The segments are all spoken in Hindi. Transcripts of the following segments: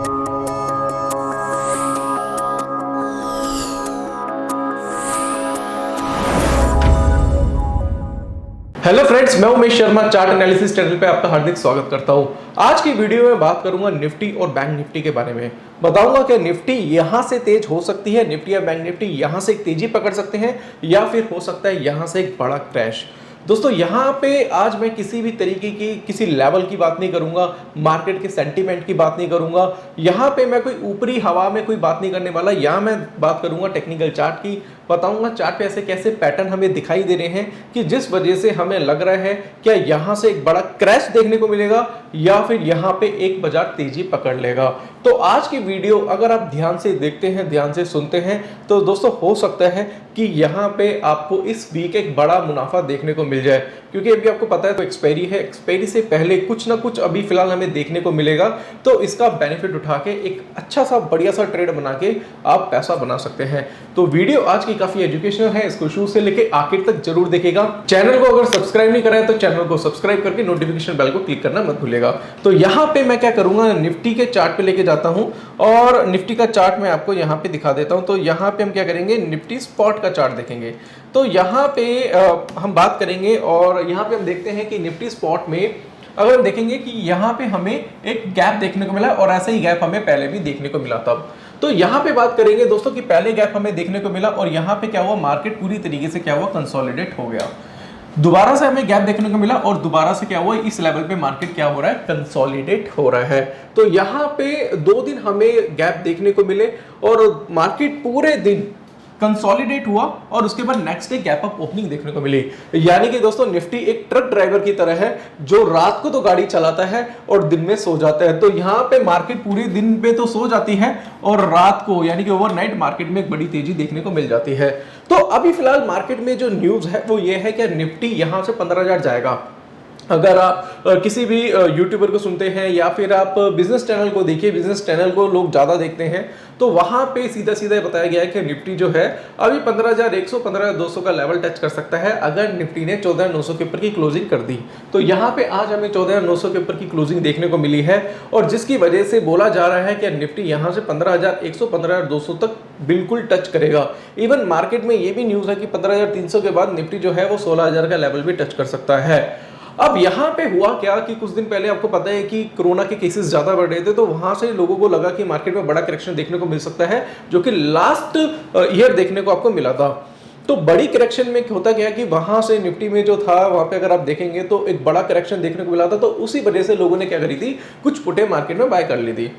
हेलो फ्रेंड्स, मैं Umesh Sharma chart analysis channel पे आपका हार्दिक स्वागत करता हूं। आज की वीडियो में बात करूंगा निफ्टी और बैंक निफ्टी के बारे में। बताऊंगा कि निफ्टी यहां से तेज हो सकती है, निफ्टी या बैंक निफ्टी यहां से एक तेजी पकड़ सकते हैं या फिर हो सकता है यहां से एक बड़ा क्रैश। दोस्तों यहाँ पे आज मैं किसी भी तरीके की किसी लेवल की बात नहीं करूंगा, मार्केट के सेंटीमेंट की बात नहीं करूंगा। यहाँ पे मैं कोई ऊपरी हवा में कोई बात नहीं करने वाला। यहाँ मैं बात करूंगा टेक्निकल चार्ट की, बताऊंगा चार्ट पे ऐसे कैसे पैटर्न हमें दिखाई दे रहे हैं कि जिस वजह से हमें लग रहा है क्या यहाँ से एक बड़ा क्रैश देखने को मिलेगा या फिर यहाँ पे एक बाजार तेजी पकड़ लेगा। तो आज की वीडियो अगर आप ध्यान से देखते हैं, ध्यान से सुनते हैं, तो दोस्तों हो सकता है कि यहाँ पे आपको इस वीक एक बड़ा मुनाफा देखने को मिल जाए, क्योंकि अभी आपको पता है तो एक्सपायरी है, एक्सपायरी से पहले कुछ ना कुछ अभी फिलहाल हमें देखने को मिलेगा। तो इसका बेनिफिट उठा के एक अच्छा सा बढ़िया सा ट्रेड बना के आप पैसा बना सकते हैं। तो वीडियो आज की काफी एजुकेशनल है, इसको शुरू से लेके आखिर तक जरूर देखिएगा। चैनल को अगर सब्सक्राइब नहीं करा है तो चैनल को सब्सक्राइब करके नोटिफिकेशन बेल को क्लिक करना मत भूलिएगा। तो यहाँ पे मैं क्या करूंगा, निफ्टी के चार्ट पे लेके जाता हूँ और निफ्टी का चार्ट मैं आपको यहाँ पे दिखा देता हूँ। तो यहाँ पे हम क्या करेंगे, निफ्टी स्पॉट का चार्ट देखेंगे। तो यहाँ पे हम बात करेंगे और यहाँ पे हम देखते हैं कि निफ्टी स्पॉट में अगर हम देखेंगे कि यहाँ पे हमें एक गैप देखने को मिला और ऐसा ही गैप हमें पहले भी देखने को मिला तब। तो यहाँ पे बात करेंगे दोस्तों कि पहले गैप हमें देखने को मिला और यहाँ पे क्या हुआ, मार्केट पूरी तरीके से क्या हुआ, कंसोलिडेट हो गया। दोबारा से हमें गैप देखने को मिला और दोबारा से क्या हुआ, इस लेवल पे मार्केट क्या हो रहा है, कंसोलिडेट हो रहा है। तो यहाँ पे 2 दिन हमें गैप देखने को मिले और मार्केट पूरे दिन कंसोलिडेट हुआ और उसके बाद next day gap up opening देखने को मिली। यानी कि दोस्तों निफ्टी एक ट्रक ड्राइवर की तरह है जो रात को तो गाड़ी चलाता है और दिन में सो जाता है। तो यहाँ पे मार्केट पूरे दिन पे तो सो जाती है और रात को यानी कि ओवरनाइट मार्केट में एक बड़ी तेजी देखने को मिल जाती है। तो अभी फिलहाल मार्केट में जो न्यूज है वो ये है कि निफ्टी यहाँ से 15,000 जाएगा। अगर आप किसी भी यूट्यूबर को सुनते हैं या फिर आप बिजनेस चैनल को देखिए, बिजनेस चैनल को लोग ज़्यादा देखते हैं, तो वहाँ पे सीधा सीधा बताया गया है कि निफ्टी जो है अभी 15,100 15,200 का लेवल टच कर सकता है अगर निफ्टी ने 14,900 के ऊपर की क्लोजिंग कर दी। तो यहाँ पे आज हमें 14,900 के ऊपर की क्लोजिंग देखने को मिली है और जिसकी वजह से बोला जा रहा है कि निफ्टी यहाँ से 15,100 15,200 तक बिल्कुल टच करेगा। इवन मार्केट में ये भी न्यूज़ है कि 15,300 के बाद निफ्टी जो है वो 16,000 का लेवल भी टच कर सकता है। अब यहाँ पे हुआ क्या कि कुछ दिन पहले आपको पता है कि कोरोना के केसेस ज्यादा बढ़ रहे थे, तो वहां से लोगों को लगा कि मार्केट में बड़ा करेक्शन देखने को मिल सकता है, जो कि लास्ट ईयर देखने को आपको मिला था। तो बड़ी करेक्शन में होता क्या है कि वहां से निफ्टी में जो था वहां पे अगर आप देखेंगे तो एक बड़ा करेक्शन देखने को मिला था। तो उसी वजह से लोगों ने क्या करी थी, कुछ पुटे मार्केट में बाय कर ली थी।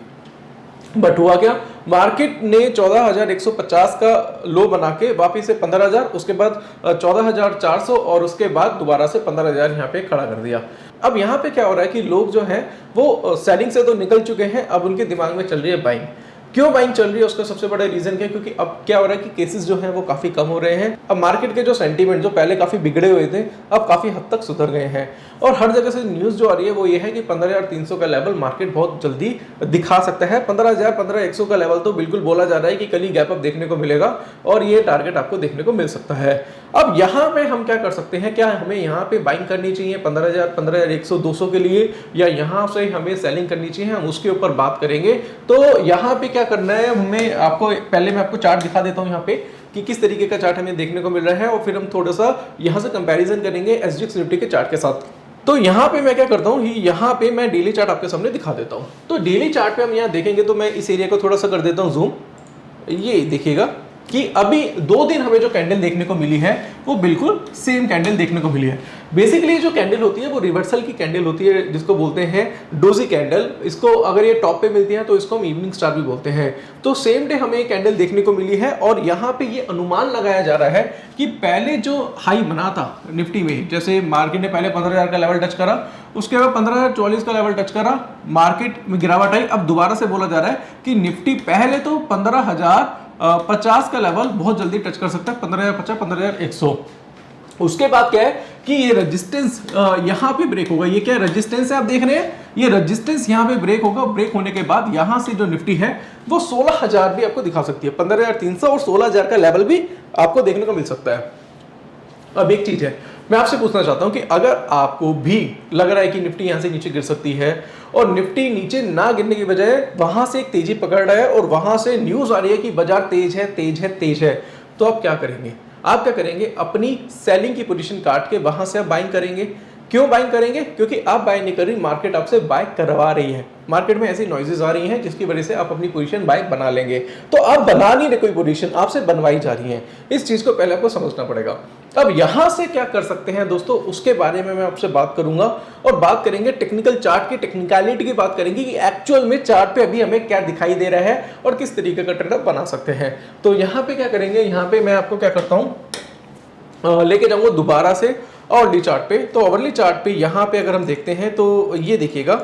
बट हुआ क्या, मार्केट ने 14,150 का लो बना के वापिस से 15,000, उसके बाद 14,400 और उसके बाद दोबारा से 15,000 यहाँ पे खड़ा कर दिया। अब यहाँ पे क्या हो रहा है कि लोग जो हैं वो सेलिंग से तो निकल चुके हैं, अब उनके दिमाग में चल रही है बाइंग। क्यों बाइंग चल रही है, उसका सबसे बड़ा रीजन क्या है, क्योंकि अब क्या हो रहा है कि केसेस जो हैं वो काफी कम हो रहे हैं। अब मार्केट के जो सेंटीमेंट जो पहले काफी बिगड़े हुए थे अब काफी हद तक सुधर गए हैं और हर जगह से न्यूज जो आ रही है वो ये है कि 15,300 का लेवल मार्केट बहुत जल्दी दिखा सकता है। 15,000 15,100 का लेवल तो बिल्कुल बोला जा रहा है कि कल ही गैप अप देखने को मिलेगा और ये टारगेट आपको देखने को मिल सकता है। अब यहाँ पे हम क्या कर सकते हैं, क्या हमें यहाँ पे बाइंग करनी चाहिए 15,000 15,100 200 के लिए, या यहाँ से हमें सेलिंग करनी चाहिए, हम उसके ऊपर बात करेंगे। तो यहाँ पे क्या करना है, हमें आपको पहले मैं आपको चार्ट दिखा देता हूँ यहाँ पे कि किस तरीके का चार्ट हमें देखने को मिल रहा है और फिर हम थोड़ा सा यहाँ से कंपैरिजन करेंगे एसजीएक्स निफ्टी के चार्ट के साथ। तो यहाँ पे मैं क्या करता हूँ, यहाँ पे मैं डेली चार्ट आपके सामने दिखा देता हूँ। तो डेली चार्ट पे हम यहाँ देखेंगे तो मैं इस एरिया को थोड़ा सा कर देता हूँ जूम। ये देखिएगा कि अभी 2 दिन हमें जो कैंडल देखने को मिली है वो बिल्कुल सेम कैंडल देखने को मिली है। बेसिकली जो कैंडल होती है वो रिवर्सल की कैंडल होती है, जिसको बोलते हैं डोजी कैंडल। इसको अगर ये टॉप पे मिलती है तो इसको हम इवनिंग स्टार भी बोलते हैं। तो सेम डे हमें ये कैंडल देखने को मिली है और यहाँ पे ये अनुमान लगाया जा रहा है कि पहले जो हाई बना था निफ्टी में, जैसे मार्केट ने पहले 15,000 का लेवल टच करा, उसके बाद 15,040 का लेवल टच करा, मार्केट में गिरावट आई। अब दोबारा से बोला जा रहा है कि निफ्टी पहले तो 15,050 का लेवल बहुत जल्दी टच कर सकता है, 15,050 15,100। उसके बाद क्या है कि ये रेजिस्टेंस यहाँ पे ब्रेक होगा। ये क्या रेजिस्टेंस है आप देख रहे हैं, ये रेजिस्टेंस यहाँ पे ब्रेक होगा। ब्रेक होने के बाद यहाँ से जो निफ्टी है वो 16,000 भी आपको दिखा सकती है, 15,300 और 16,000 का लेवल भी आपको देखने को मिल सकता है। अब एक चीज है, मैं आपसे पूछना चाहता हूं कि अगर आपको भी लग रहा है कि निफ्टी यहां से नीचे गिर सकती है और निफ्टी नीचे ना गिरने की बजाय वहां से एक तेजी पकड़ रहा है और वहां से न्यूज आ रही है कि बाजार तेज है तेज है तेज है, तो आप क्या करेंगे? आप क्या करेंगे? अपनी सेलिंग की पोजीशन काट के वहां से आप बाइंग करेंगे। क्यों बाइंग करेंगे? क्योंकि आप बाय नहीं कर रही, मार्केट आपसे बाय करवा रही है। मार्केट में ऐसी नॉइजेस आ रही हैं जिसकी वजह से आप अपनी पोजीशन बाय बना लेंगे। तो आप बना नहीं रहे कोई पोजीशन, आपसे बनवाई जा रही है। इस चीज को पहले आपको समझना पड़ेगा। अब यहां से क्या कर सकते हैं दोस्तों, उसके बारे में मैं आपसे बात करूंगा और बात करेंगे टेक्निकल चार्ट की, टेक्निकलिटी की बात करेंगे कि एक्चुअल में चार्ट पे अभी हमें क्या दिखाई दे रहा है और किस तरीके का ट्रेड बना सकते हैं। तो यहां पे क्या करेंगे, यहां पे मैं आपको क्या करता हूं, लेके जाऊंगा दोबारा से आवरली चार्ट पे। तो आवरली चार्ट पे यहाँ पे अगर हम देखते हैं तो ये देखिएगा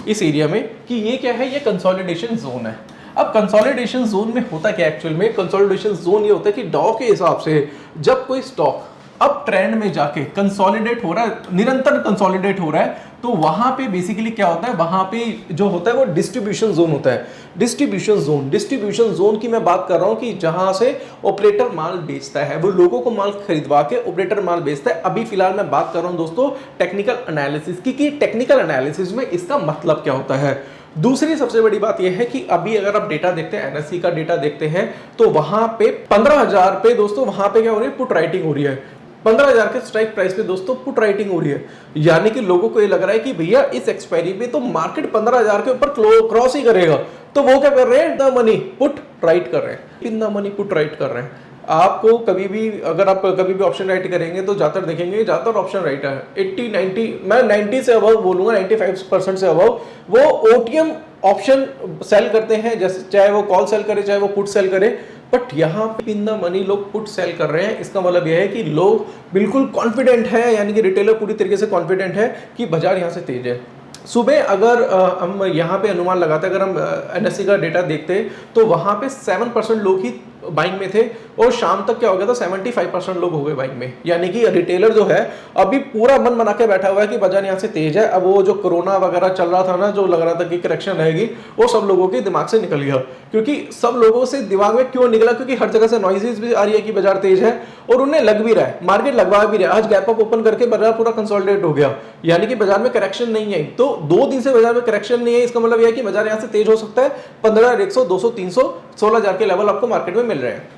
इस एरिया में कि ये क्या है, ये कंसोलिडेशन जोन है। अब कंसोलिडेशन जोन में होता क्या एक्चुअल में, कंसोलिडेशन जोन ये होता है कि डॉ के हिसाब से जब कोई स्टॉक अब ट्रेंड में जाके कंसोलिडेट हो रहा है, निरंतर कंसोलिडेट हो रहा है, तो वहां पे बेसिकली क्या होता है, वहां पे जो होता है वो डिस्ट्रीब्यूशन जोन होता है। डिस्ट्रीब्यूशन जोन की मैं बात कर रहा हूं कि जहां से ऑपरेटर माल बेचता है, वो लोगों को माल खरीदवा के ऑपरेटर माल बेचता है। अभी फिलहाल मैं बात कर रहा हूं दोस्तों टेक्निकल एनालिसिस की, कि टेक्निकल एनालिसिस में इसका मतलब क्या होता है। दूसरी सबसे बड़ी बात यह है कि अभी अगर आप डेटा देखते हैं, एनएससी का डेटा देखते हैं, तो वहां पे 15,000 पे दोस्तों वहां पे क्या हो रही है, पुट राइटिंग हो रही है। 15,000 के स्ट्राइक प्राइस पे दोस्तों पुट राइटिंग हो रही है, यानी कि लोगों को ये लग रहा है कि भैया इस एक्सपायरी पे तो मार्केट 15,000 के ऊपर क्रॉस ही करेगा। तो वो क्या कर रहे हैं, द मनी पुट राइट कर रहे हैं, in the money put right कर रहे हैं। आपको कभी भी अगर आप कभी भी ऑप्शन राइट करेंगे तो ज्यादातर देखेंगे, ज्यादातर ऑप्शन राइट है 80-90, मैं 90 से अबव बोलूंगा, 95% से अबव वो ओटीएम ऑप्शन सेल करते हैं, जैसे चाहे वो कॉल सेल करे चाहे वो पुट सेल करे। बट यहाँ पे इन द मनी लोग पुट सेल कर रहे हैं। इसका मतलब यह है कि लोग बिल्कुल कॉन्फिडेंट है, यानी कि रिटेलर पूरी तरीके से कॉन्फिडेंट है कि बाजार यहाँ से तेज है। सुबह अगर हम यहाँ पे अनुमान लगाते, अगर हम एनएससी का डेटा देखते तो वहाँ पे 7% लोग ही बाइंग में थे और शाम तक क्या हो गया था, 75% लोग हो गए बाइंग में। यानी कि रिटेलर जो है अभी पूरा मन बना के बैठा हुआ है कि बाजार यहाँ से तेज है। अब वो जो कोरोना वगैरह चल रहा था ना, जो लग रहा था कि करेक्शन रहेगी, वो सब लोगों के दिमाग से निकल गया। क्योंकि सब लोगों से दिमाग में क्यों निकला, क्योंकि हर जगह से नॉइजेस भी आ रही है कि बाजार तेज है और उन्हें लग भी रहा है, मार्केट लगवा भी रहा है। आज गैप अप ओपन करके बाजार पूरा कंसोलिडेट हो गया, यानी कि बाजार में करेक्शन नहीं है। तो 2 दिन से बाजार में करेक्शन नहीं है, इसका मतलब यह है कि बाजार यहाँ से तेज हो सकता है। 15,100, 200, 300, 16,000 के लेवल आपको मार्केट में मिल रहे हैं।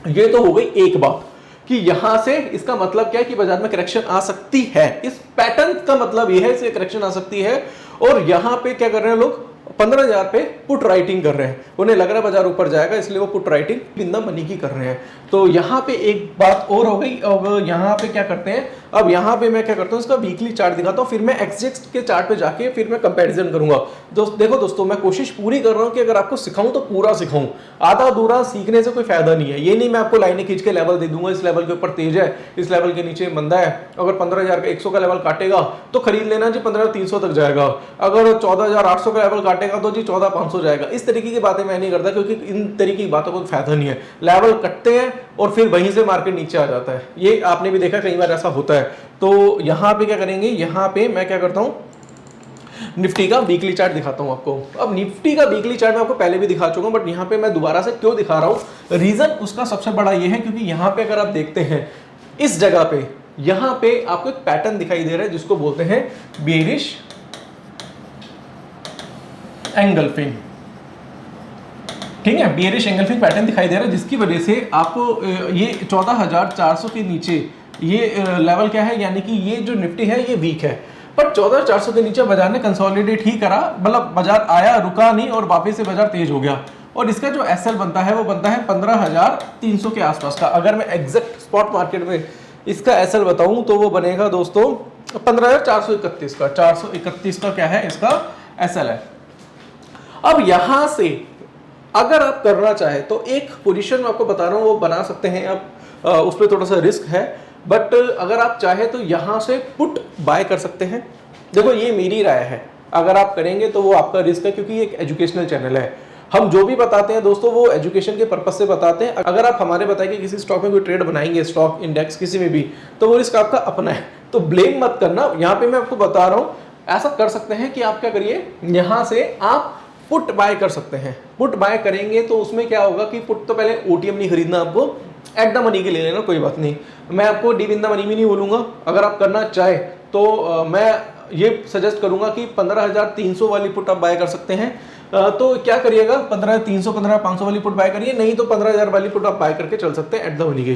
ये तो हो गई एक बात कि यहां से इसका मतलब क्या है कि बाजार में करेक्शन आ सकती है। इस पैटर्न का मतलब यह है इससे करेक्शन आ सकती है। और यहां पे क्या कर रहे हैं लोग, 15,000 पे पुट राइटिंग कर रहे हैं। उन्हें लग रहा है बाजार ऊपर जाएगा, इसलिए वो put writing in the money की कर रहे हैं। तो यहां पे एक बात और हो गई। अब यहां पे क्या करते हैं, अब यहां पे मैं क्या करता हूं, इसका वीकली चार्ट दिखाता हूं, फिर मैं एक्सजेक्स के चार्ट पे जाके फिर मैं कंपैरिजन करूंगा। देखो दोस्तों, मैं कोशिश पूरी कर रहा हूं कि अगर आपको सिखाऊं तो पूरा सिखाऊं, आधा अधूरा सीखने से कोई फायदा नहीं है। ये नहीं मैं आपको लाइनें खींच के लेवल दे दूंगा, इस लेवल के ऊपर तेज है, इस लेवल के नीचे मंदा है। अगर 15,000 का 100 का लेवल काटेगा तो खरीद लेना जी, 15,300 तक जाएगा। अगर 14,800 का लेवल काटेगा तो जी 14,500 जाएगा। इस तरीके की बातें मैं नहीं करता, क्योंकि इन तरीके की बातों को फायदा नहीं है। लेवल कटते हैं और फिर वहीं से मार्केट नीचे आ जाता है, ये आपने भी देखा कई बार ऐसा होता है। तो यहां पे क्या करेंगे, यहां पे मैं क्या करता हूं, निफ्टी का वीकली चार्ट दिखाता हूं आपको। अब निफ्टी का वीकली चार्ट मैं आपको पहले भी दिखा चुका हूं, बट यहां पे मैं दोबारा से क्यों दिखा रहा हूं, रीजन उसका सबसे बड़ा ये है क्योंकि यहां पे अगर आप देखते हैं इस जगह पे, यहां पे आपको एक पैटर्न दिखाई दे रहा है जिसको बोलते हैं बेरिश एंगल्फिंग। ठीक है, बेरिश एंगल्फिंग पैटर्न दिखाई दे रहा है, जिसकी वजह से आपको ये 14,400 के नीचे ये लेवल क्या है, यानी कि ये जो निफ्टी है ये वीक है। पर 14,400 के नीचे बाजार ने कंसोलिडेट ही करा, मतलब बाजार आया, रुका नहीं और वापस से बाजार तेज हो गया। और इसका जो एसएल बनता है वो बनता है 15,300 के आसपास का। अगर मैं एग्जैक्ट स्पॉट मार्केट में इसका एसएल बताऊं तो वो बनेगा दोस्तों 15,431 का, 431 का क्या है इसका एसएल है। अब यहां से अगर आप करना चाहे तो एक पोजीशन मैं आपको बता रहा हूं वो बना सकते हैं आप, उस पर थोड़ा सा रिस्क है, बट अगर आप चाहे तो यहां से पुट बाय कर सकते हैं। देखो ये मेरी राय है, अगर आप करेंगे तो वो आपका रिस्क है, क्योंकि ये एक एजुकेशनल चैनल है। हम जो भी बताते हैं दोस्तों वो एजुकेशन के पर्पस से बताते हैं। अगर आप हमारे बताए कि किसी स्टॉक में कोई ट्रेड बनाएंगे, स्टॉक इंडेक्स किसी में भी, तो वो रिस्क आपका अपना है, तो ब्लेम मत करना। यहाँ पे मैं आपको बता रहा हूँ ऐसा कर सकते हैं कि आप क्या करिए, यहाँ से आप पुट बाय कर सकते हैं। पुट बाय करेंगे तो उसमें क्या होगा कि पुट तो पहले ओटीएम नहीं खरीदना आपको, एट द मनी के ले लेना, कोई बात नहीं। मैं आपको डीप इन द मनी भी नहीं बोलूंगा, अगर आप करना चाहे तो मैं ये सजेस्ट करूंगा कि 15,300 वाली पुट आप बाय कर सकते हैं। तो क्या करिएगा, 15,300 15,500 वाली पुट बाय करिए, नहीं तो 15,000 वाली पुट आप बाय करके चल सकते हैं एट द मनी के।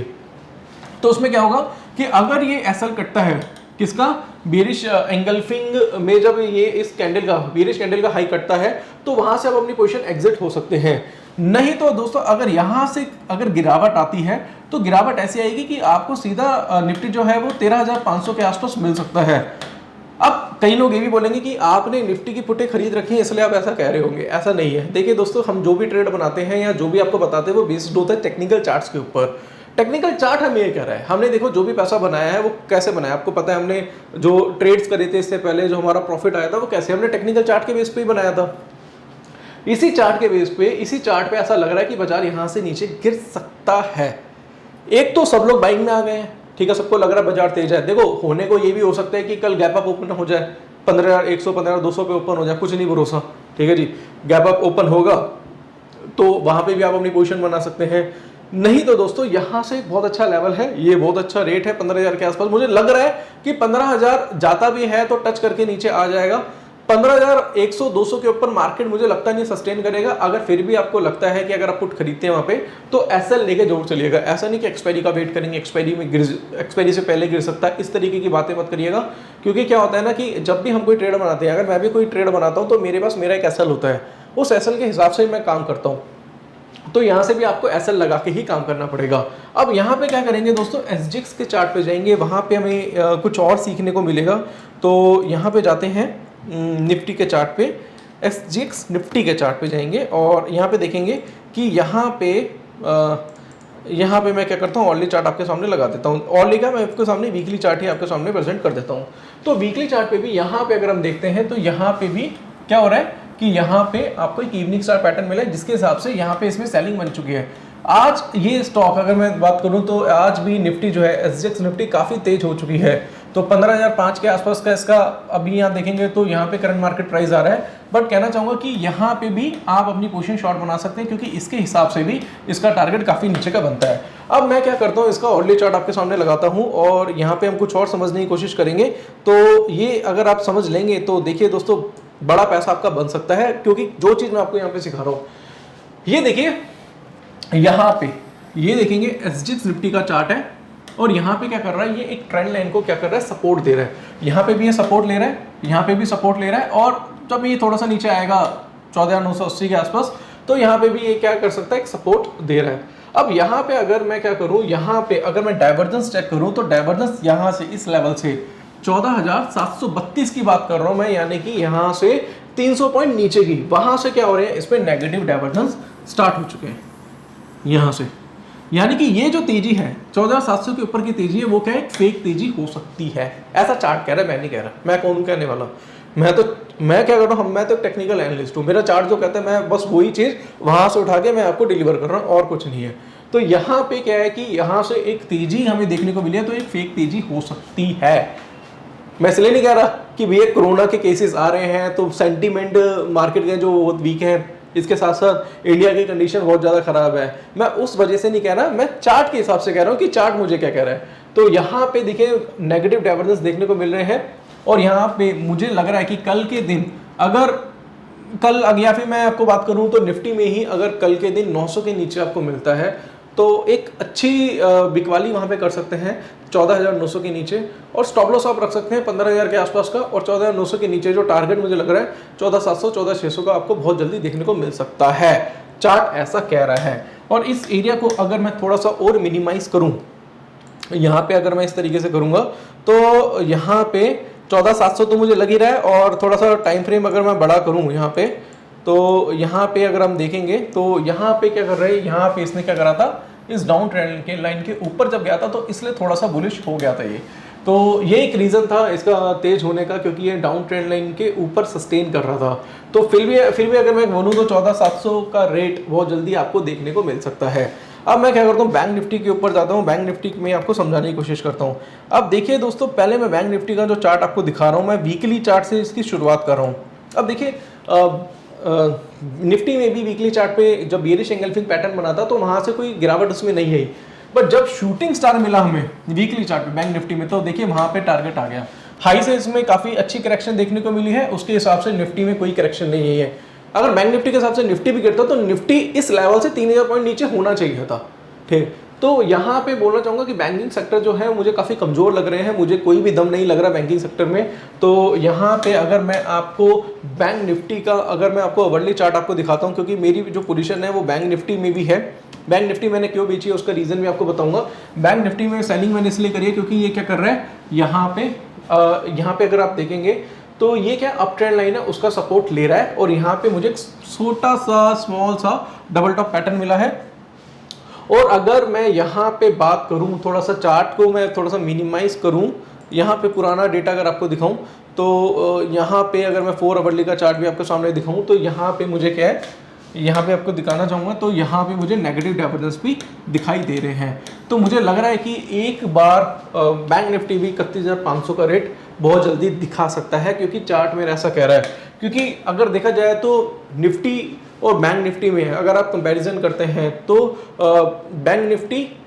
तो उसमें क्या होगा कि अगर ये एसएल कटता है, किसका, बेरिश एंगल्फिंग में, जब ये इस कैंडल का, बेरिश कैंडल का हाई कटता है तो वहां से आप अपनी पोजीशन एग्जिट हो सकते हैं। नहीं तो दोस्तों अगर यहां से अगर गिरावट आती है तो गिरावट ऐसी आएगी कि आपको सीधा निफ्टी जो है वो 13,500 के आसपास मिल सकता है। अब कई लोग ये भी बोलेंगे कि आपने निफ्टी की पुटें खरीद रखी हैं इसलिए आप ऐसा कह रहे होंगे, ऐसा नहीं है। देखिए दोस्तों, हम जो भी ट्रेड बनाते हैं या जो भी आपको बताते हैं वो बेस्ड होता है टेक्निकल चार्ट्स के ऊपर। टेक्निकल चार्ट हमें ये कह रहा है, हमने देखो जो भी पैसा बनाया है वो कैसे बनाया, आपको पता है हमने जो ट्रेड्स करे थे इससे पहले जो हमारा प्रॉफिट आया था वो कैसे, हमने टेक्निकल चार्ट के बेस पे ही बनाया था। इसी चार्ट के बेस पे, इसी चार्ट पे ऐसा लग रहा है कि बाजार यहां से नीचे गिर सकता है। एक तो सब लोग बाइंग में आ गए हैं, ठीक है, सबको लग रहा है बाजार तेज है। देखो होने को ये भी हो सकता है कि कल गैप अप ओपन हो जाए, 15,100 15,200 पे ओपन हो जाए, कुछ नहीं भरोसा, ठीक है जी। गैप अप ओपन होगा तो वहां पे भी आप अपनी पोजीशन बना सकते हैं। नहीं तो दोस्तों यहां से बहुत अच्छा लेवल है, ये बहुत अच्छा रेट है 15,000 के आसपास। मुझे लग रहा है कि 15,000 जाता भी है तो टच करके नीचे आ जाएगा। 15,100 200 के ऊपर मार्केट मुझे लगता नहीं सस्टेन करेगा। अगर फिर भी आपको लगता है कि अगर आप पुट खरीदते हैं वहां पे तो एसएल लेके जरूर चलिएगा। ऐसा नहीं कि एक्सपायरी का वेट करेंगे, एक्सपायरी से पहले गिर सकता है, इस तरीके की बातें मत करिएगा। क्योंकि क्या होता है ना कि जब भी हम कोई ट्रेड बनाते हैं, अगर मैं भी कोई ट्रेड बनाता हूं तो मेरे पास मेरा एक एसएल होता है, उस एसएल के हिसाब से मैं काम करता हूं। तो यहां से भी आपको एसएल लगा के ही काम करना पड़ेगा। अब यहां पे क्या करेंगे दोस्तों, एसजीएक्स के चार्ट पे जाएंगे, वहां पे हमें कुछ और सीखने को मिलेगा। तो यहां पे जाते हैं निफ्टी के चार्ट पे, एसजीएक्स निफ्टी के चार्ट पे जाएंगे और यहाँ पे देखेंगे कि यहाँ पे मैं क्या करता हूँ, ऑर्ली चार्ट आपके सामने लगा देता हूँ। ऑर्ली का मैं आपके सामने वीकली चार्ट ही आपके सामने प्रेजेंट कर देता हूँ। तो वीकली चार्ट पे भी यहाँ पे अगर हम देखते हैं तो यहाँ पे भी क्या हो रहा है कि यहाँ पे आपको एक इवनिंग स्टार पैटर्न मिला है, जिसके हिसाब से यहाँ पे इसमें सेलिंग बन चुकी है। आज ये स्टॉक अगर मैं बात करूं तो आज भी निफ्टी जो है, एसजीएक्स निफ्टी काफी तेज हो चुकी है। तो 15,005 के आसपास का इसका अभी यहाँ देखेंगे तो यहाँ पे करंट मार्केट प्राइस आ रहा है। बट कहना चाहूंगा कि यहाँ पे भी आप अपनी पोजीशन शॉर्ट बना सकते हैं, क्योंकि इसके हिसाब से भी इसका टारगेट काफी नीचे का बनता है। अब मैं क्या करता हूँ, इसका ऑर्डरली चार्ट आपके सामने लगाता हूँ और यहाँ पे हम कुछ और समझने की कोशिश करेंगे। तो ये अगर आप समझ लेंगे तो देखिए दोस्तों, बड़ा पैसा आपका बन सकता है। क्योंकि जो चीज मैं आपको यहाँ पे सिखा रहा हूँ, ये देखिए यहाँ पे, ये देखेंगे एसजीएक्स निफ्टी का चार्ट है और यहाँ पे क्या कर रहा है, ये एक ट्रेंड लाइन को क्या कर रहा है, सपोर्ट दे रहा है। यहाँ पे भी ये सपोर्ट ले रहा है, यहाँ पे भी सपोर्ट ले रहा है, और जब ये थोड़ा सा नीचे आएगा 14,980 के आसपास तो यहाँ पे भी ये क्या कर सकता है, एक सपोर्ट दे रहा है। अब यहाँ पे अगर मैं क्या करूँ, यहाँ पे अगर मैं डाइवर्जेंस चेक करूँ तो डाइवर्जेंस यहाँ से इस लेवल से 14,732 की बात कर रहा हूँ मैं, यानी कि यहाँ से 300 पॉइंट नीचे की, वहां से क्या हो रहे हैं, इसमें नेगेटिव डाइवर्जेंस स्टार्ट हो चुके हैं यहाँ से। यानी कि ये जो तेजी है 14,700 के ऊपर की तेजी है, वो क्या है, फेक तेजी हो सकती है। ऐसा चार्ट कह रहा है, मैं नहीं कह रहा, मैं कौन कहने वाला। मैं क्या कर रहा हूँ, मैं तो टेक्निकल एनालिस्ट हूँ। मेरा चार्ट जो कहता है मैं बस वही चीज वहां से उठा के मैं आपको डिलीवर कर रहा हूँ, और कुछ नहीं है। तो यहाँ पे क्या है कि यहाँ से एक तेजी हमें देखने को मिली है, तो एक फेक तेजी हो सकती है। मैं इसलिए नहीं कह रहा कि भैया कोरोना के केसेस आ रहे हैं तो सेंटीमेंट मार्केट के जो बहुत वीक है, इसके साथ साथ इंडिया की कंडीशन बहुत ज़्यादा खराब है, मैं उस वजह से नहीं कह रहा, मैं चार्ट के हिसाब से कह रहा हूँ कि चार्ट मुझे क्या कह रहा है। तो यहाँ पे देखिए नेगेटिव डाइवर्जेंस देखने को मिल रहे हैं, और यहाँ पे मुझे लग रहा है कि कल के दिन अगर या फिर मैं आपको बात करूँ तो निफ्टी में ही अगर कल के दिन 900 के नीचे आपको मिलता है तो एक अच्छी बिकवाली वहां पे कर सकते हैं 14,900 के नीचे, और स्टॉप लॉस आप रख सकते हैं 15,000 के आसपास का, और 14,900 के नीचे जो टारगेट मुझे लग रहा है 14,700 14,600 का आपको बहुत जल्दी देखने को मिल सकता है। चार्ट ऐसा कह रहा है। और इस एरिया को अगर मैं थोड़ा सा और मिनिमाइज करूं, यहाँ पे अगर मैं इस तरीके से करूंगा तो यहाँ पे 14,700 तो मुझे लग ही रहा है, और थोड़ा सा टाइम फ्रेम अगर मैं बड़ा करूँ यहाँ पे, तो यहाँ पे अगर हम देखेंगे तो यहाँ पे क्या कर रहे हैं, यहाँ पे इसने क्या करा था, इस डाउन ट्रेंड के लाइन के ऊपर जब गया था तो इसलिए थोड़ा सा बुलिश हो गया था ये। तो ये एक रीज़न था इसका तेज होने का, क्योंकि ये डाउन ट्रेंड लाइन के ऊपर सस्टेन कर रहा था। तो फिर भी अगर मैं बोलूँ तो 14,700 का रेट बहुत जल्दी आपको देखने को मिल सकता है। अब मैं क्या करता हूँ, बैंक निफ्टी के ऊपर जाता हूँ, बैंक निफ्टी में आपको समझाने की कोशिश करता हूँ। अब देखिए दोस्तों, पहले मैं बैंक निफ्टी का जो चार्ट आपको दिखा रहा हूँ, मैं वीकली चार्ट से इसकी शुरुआत कर रहा हूँ। अब देखिए निफ्टी में भी वीकली चार्ट पे जब बेयरिश एंगल्फिंग पैटर्न बना था तो वहां से कोई गिरावट उसमें नहीं आई। बट जब शूटिंग स्टार मिला हमें वीकली चार्ट पे बैंक निफ्टी में, तो देखिए वहां पे टारगेट आ गया हाई से, इसमें काफी अच्छी करेक्शन देखने को मिली है। उसके हिसाब से निफ्टी में कोई करेक्शन नहीं है। अगर बैंक निफ्टी के हिसाब से निफ्टी भी गिरता तो निफ्टी इस लेवल से 3000 पॉइंट नीचे होना चाहिए था। ठीक, तो यहाँ पे बोलना चाहूंगा कि बैंकिंग सेक्टर जो है मुझे काफ़ी कमज़ोर लग रहे हैं, मुझे कोई भी दम नहीं लग रहा बैंकिंग सेक्टर में। तो यहाँ पे अगर मैं आपको बैंक निफ्टी का, अगर मैं आपको अवर्ली चार्ट आपको दिखाता हूँ, क्योंकि मेरी जो पोजीशन है वो बैंक निफ्टी में भी है। बैंक निफ्टी मैंने क्यों बेची है उसका रीज़न भी आपको बताऊंगा। बैंक निफ्टी में सेलिंग मैंने इसलिए करी है क्योंकि ये क्या कर रहा है, यहाँ पे अगर आप देखेंगे तो ये क्या अप ट्रेंड लाइन है उसका सपोर्ट ले रहा है, और यहाँ पे मुझे छोटा सा स्मॉल सा डबल टॉप पैटर्न मिला है। और अगर मैं यहाँ पे बात करूँ, थोड़ा सा चार्ट को मैं थोड़ा सा मिनिमाइज करूँ, यहाँ पे पुराना डेटा अगर आपको दिखाऊं तो यहाँ पे अगर मैं 4 आवरली का चार्ट भी आपको सामने दिखाऊं तो यहाँ पे मुझे क्या है, यहाँ पे आपको दिखाना चाहूँगा, तो यहाँ पे मुझे नेगेटिव डाइवर्जेंस भी दिखाई दे रहे हैं। तो मुझे लग रहा है कि एक बार बैंक निफ्टी भी 31,500 का रेट बहुत जल्दी दिखा सकता है, क्योंकि चार्ट में ऐसा कह रहा है। क्योंकि अगर देखा जाए तो निफ्टी और बैंक निफ्टी में अगर आप कंपैरिजन करते हैं तो बैंक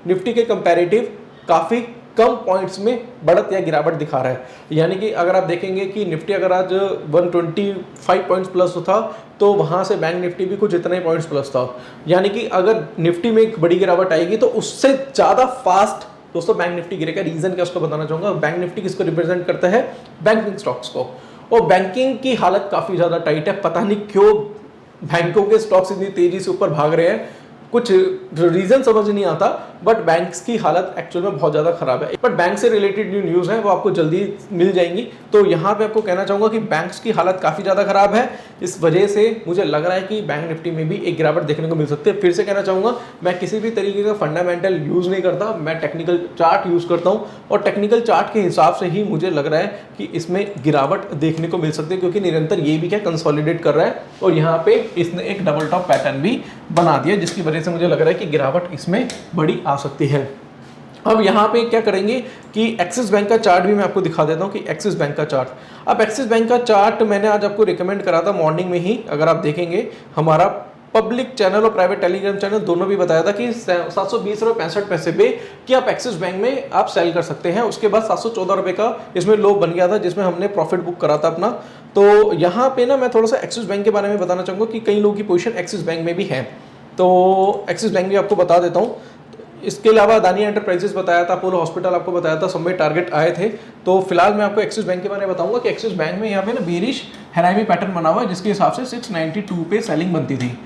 निफ्टी के कंपैरेटिव काफ़ी कम पॉइंट्स में बढ़त या गिरावट दिखा रहा है। यानी कि अगर आप देखेंगे कि निफ्टी अगर आज 125 पॉइंट्स प्लस था तो वहाँ से बैंक निफ्टी भी कुछ इतने पॉइंट्स प्लस था। यानी कि अगर निफ्टी में एक बड़ी गिरावट आएगी तो उससे ज़्यादा फास्ट दोस्तों बैंक निफ्टी गिरेगा। रीज़न क्या उसको बताना चाहूँगा। बैंक निफ्टी किसको रिप्रेजेंट करता है, बैंकिंग स्टॉक्स को, और बैंकिंग की हालत काफ़ी ज़्यादा टाइट है। पता नहीं क्यों बैंकों के स्टॉक्स इतनी तेज़ी से ऊपर भाग रहे हैं, कुछ रीजन समझ नहीं आता, बट बैंक्स की हालत एक्चुअल में बहुत ज़्यादा खराब है। बट बैंक से रिलेटेड जो न्यूज़ है वो आपको जल्दी मिल जाएंगी। तो यहाँ पे आपको कहना चाहूँगा कि बैंक्स की हालत काफ़ी ज़्यादा खराब है। इस वजह से मुझे लग रहा है कि बैंक निफ्टी में भी एक गिरावट देखने को मिल सकती है। फिर से कहना चाहूँगा, मैं किसी भी तरीके का फंडामेंटल यूज़ नहीं करता, मैं टेक्निकल चार्ट यूज़ करता हूँ, और टेक्निकल चार्ट के हिसाब से ही मुझे लग रहा है कि इसमें गिरावट देखने को मिल सकती है, क्योंकि निरंतर ये भी क्या कंसोलिडेट कर रहा है, और यहाँ पे इसने एक डबल टॉप पैटर्न भी बना दिया, जिसकी वजह से मुझे लग रहा है कि गिरावट इसमें बड़ी आ सकती है। अब यहाँ पे क्या करेंगे कि एक्सिस बैंक का चार्ट भी मैं आपको दिखा देता हूँ कि एक्सिस बैंक का चार्ट, अब एक्सिस बैंक का चार्ट मैंने आज आपको रिकमेंड करा था मॉर्निंग में ही। अगर आप देखेंगे हमारा पब्लिक चैनल और प्राइवेट टेलीग्राम चैनल दोनों भी बताया था कि 720 रुपये 65 पैसे पे कि आप एक्सिस बैंक में आप सेल कर सकते हैं। उसके बाद 714 रुपये का इसमें लो बन गया था, जिसमें हमने प्रॉफिट बुक करा था अपना। तो यहाँ पे ना मैं थोड़ा सा एक्सिस बैंक के बारे में बताना चाहूँगा कि कई लोगों की पोजीशन एक्सिस बैंक में भी है, तो एक्सिस बैंक भी आपको बता देता हूँ। इसके अलावा अदानी एंटरप्राइजेस बताया था, अपोलो हॉस्पिटल आपको बताया था, सब में टारगेट आए थे। तो फिलहाल मैं आपको एक्सिस बैंक के बारे में बताऊंगा कि एक्सिस बैंक में यहाँ पे ना बेरिश हैरामी पैटर्न बना हुआ है, जिसके हिसाब से 692 पे सेलिंग बनती थी।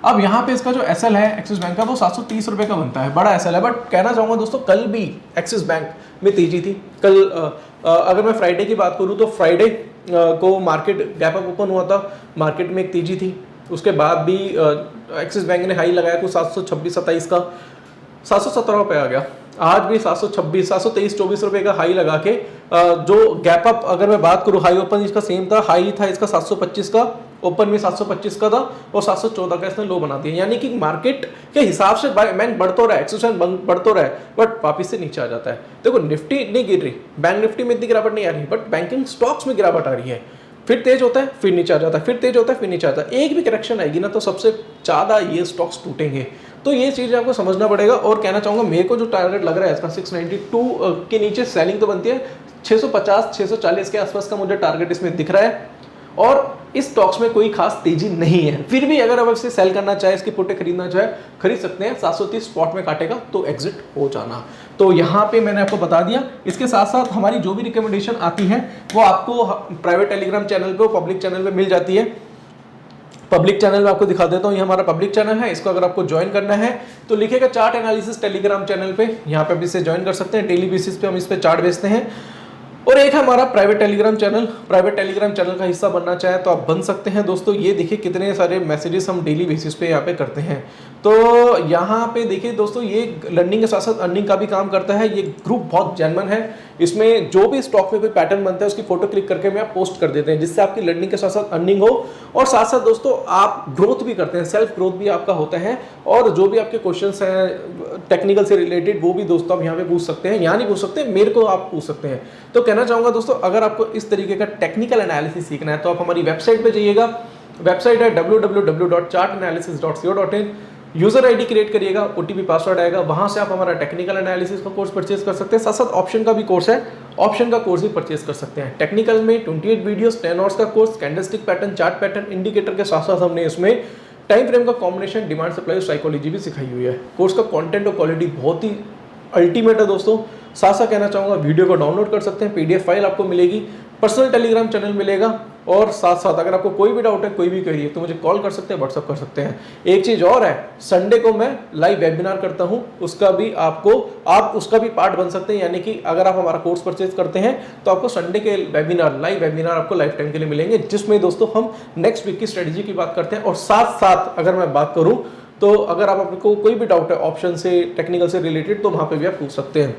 अब यहाँ पे इसका जो एसएल है एक्सिस बैंक का वो 730 रुपये का बनता है, बड़ा एसएल है। बट कहना चाहूँगा दोस्तों, कल भी एक्सिस बैंक में तेजी थी। कल अगर मैं फ्राइडे की बात करूँ तो फ्राइडे को मार्केट गैप अप ओपन हुआ था, मार्केट में एक तेजी थी। उसके बाद भी एक्सिस बैंक ने हाई लगाया कुछ 726-27 का, 717 रुपये आ गया। आज भी 723-24 रुपये का हाई लगा के जो गैप अप, अगर मैं बात करूँ हाई ओपन इसका सेम था, हाई था इसका 725 का, ओपन में 725 का था, और 714 का इसने लो बना दिया। यानी कि मार्केट के हिसाब से बैंक बढ़ तो रहा है, एक्सिस बैंक बढ़ तो रहा है, बट वापिस से नीचे आ जाता है। देखो निफ्टी नहीं गिर रही, बैंक निफ्टी में इतनी गिरावट नहीं आ रही, बट बैंकिंग स्टॉक्स में गिरावट आ रही है। फिर तेज होता है, फिर नीचे आ जाता है, फिर तेज होता है, फिर नीचे आता है। एक भी करेक्शन आएगी ना तो सबसे ज़्यादा ये स्टॉक्स टूटेंगे। तो ये चीज़ आपको समझना पड़ेगा। और कहना चाहूँगा, मेरे को जो टारगेट लग रहा है इसका 692 के नीचे सेलिंग तो बनती है, 650-640 के आसपास का मुझे टारगेट इसमें दिख रहा है। और इस स्टॉक्स में कोई खास तेजी नहीं है। फिर भी अगर आप इसे सेल करना चाहे, इसकी पुट्टे खरीदना चाहे, खरीद सकते हैं। 730 स्पॉट में काटेगा तो एग्जिट हो जाना। तो यहाँ पे मैंने आपको बता दिया। इसके साथ साथ हमारी जो भी रिकमेंडेशन आती है वो आपको प्राइवेट टेलीग्राम चैनल पे, पब्लिक चैनल पे मिल जाती है। पब्लिक चैनल में आपको दिखा देता हूँ, ये हमारा पब्लिक चैनल है। इसको अगर आपको ज्वाइन करना है तो लिखेगा चार्ट एनालिसिस टेलीग्राम चैनल पे, यहाँ पे भी इसे ज्वाइन कर सकते हैं। डेली बेसिस पे हम इस पे चार्ट बेचते हैं। और एक है हमारा private Telegram channel, private Telegram channel का हिस्सा बनना चाहे तो आप बन सकते हैं। दोस्तों ये देखिए कितने सारे मैसेजेस हम डेली बेसिस पे यहाँ पे करते हैं। तो यहाँ पे देखिए दोस्तों, ये लर्निंग के साथ साथ अर्निंग का भी काम करता है। ये ग्रुप बहुत जेन्युइन है। इसमें जो भी स्टॉक में कोई पैटर्न बनता है उसकी फोटो क्लिक करके मैं पोस्ट कर देते हैं, जिससे आपकी लर्निंग के साथ साथ अर्निंग हो, और साथ साथ दोस्तों आप ग्रोथ भी करते हैं, सेल्फ ग्रोथ भी आपका होता है। और जो भी आपके क्वेश्चंस हैं टेक्निकल से रिलेटेड वो भी दोस्तों आप यहाँ पे पूछ सकते हैं। यहाँ नहीं पूछ सकते, मेरे को आप पूछ सकते हैं। तो कहना चाहूँगा दोस्तों, अगर आपको इस तरीके का टेक्निकल एनालिसिस सीखना है तो आप हमारी वेबसाइट पर जाइएगा। वेबसाइट है www.chartanalysis.co.in। यूजर आईडी क्रिएट करिएगा, ओटीपी पासवर्ड आएगा, वहां से आप हमारा टेक्निकल एनालिसिस का कोर्स परचेज कर सकते हैं। साथ साथ ऑप्शन का भी कोर्स है, ऑप्शन का कोर्स भी परचेज कर सकते हैं। टेक्निकल में 28 वीडियोस 10 आवर्स का course, candlestick pattern, chart pattern, indicator के साथ साथ हमने इसमें टाइम फ्रेम का कॉम्बिनेशन, डिमांड सप्लाई और साइकोलॉजी भी सिखाई हुई है। कोर्स का कंटेंट और क्वालिटी बहुत ही अल्टीमेट है दोस्तों। साथ साथ कहना चाहूँगा वीडियो को डाउनलोड कर सकते हैं, पीडीएफ फाइल आपको मिलेगी, पर्सनल टेलीग्राम चैनल मिलेगा, और साथ साथ अगर आपको कोई भी डाउट है, कोई भी क्वेरी है तो मुझे कॉल कर सकते हैं, व्हाट्सअप कर सकते हैं। एक चीज़ और है, संडे को मैं लाइव वेबिनार करता हूं, उसका भी आप उसका भी पार्ट बन सकते हैं। यानी कि अगर आप हमारा कोर्स परचेज करते हैं तो आपको संडे के वेबिनार, लाइव वेबिनार आपको लाइफ टाइम के लिए मिलेंगे, जिसमें दोस्तों हम नेक्स्ट वीक की स्ट्रेटेजी की बात करते हैं। और साथ साथ अगर मैं बात करूँ तो अगर आपको कोई भी डाउट है ऑप्शन से, टेक्निकल से रिलेटेड, तो वहाँ पर भी आप पूछ सकते हैं।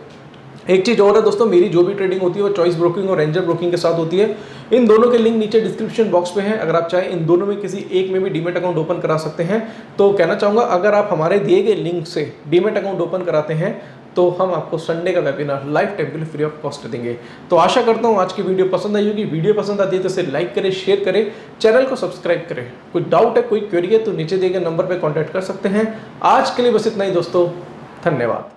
एक चीज़ और है दोस्तों, मेरी जो भी ट्रेडिंग होती है वो चॉइस ब्रोकिंग और रेंजर ब्रोकिंग के साथ होती है। इन दोनों के लिंक नीचे डिस्क्रिप्शन बॉक्स पे है। अगर आप चाहें इन दोनों में किसी एक में भी डीमेट अकाउंट ओपन करा सकते हैं। तो कहना चाहूँगा, अगर आप हमारे दिए गए लिंक से डीमेट अकाउंट ओपन कराते हैं तो हम आपको संडे का वेबिनार लाइफ टाइम के लिए फ्री ऑफ कॉस्ट देंगे। तो आशा करता हूँ आज की वीडियो पसंद आई होगी। वीडियो पसंद आती है तो इसे लाइक करें, शेयर करें, चैनल को सब्सक्राइब करें। कोई डाउट है, कोई क्वेरी है तो नीचे दिए गए नंबर पर कॉन्टैक्ट कर सकते हैं। आज के लिए बस इतना ही दोस्तों, धन्यवाद।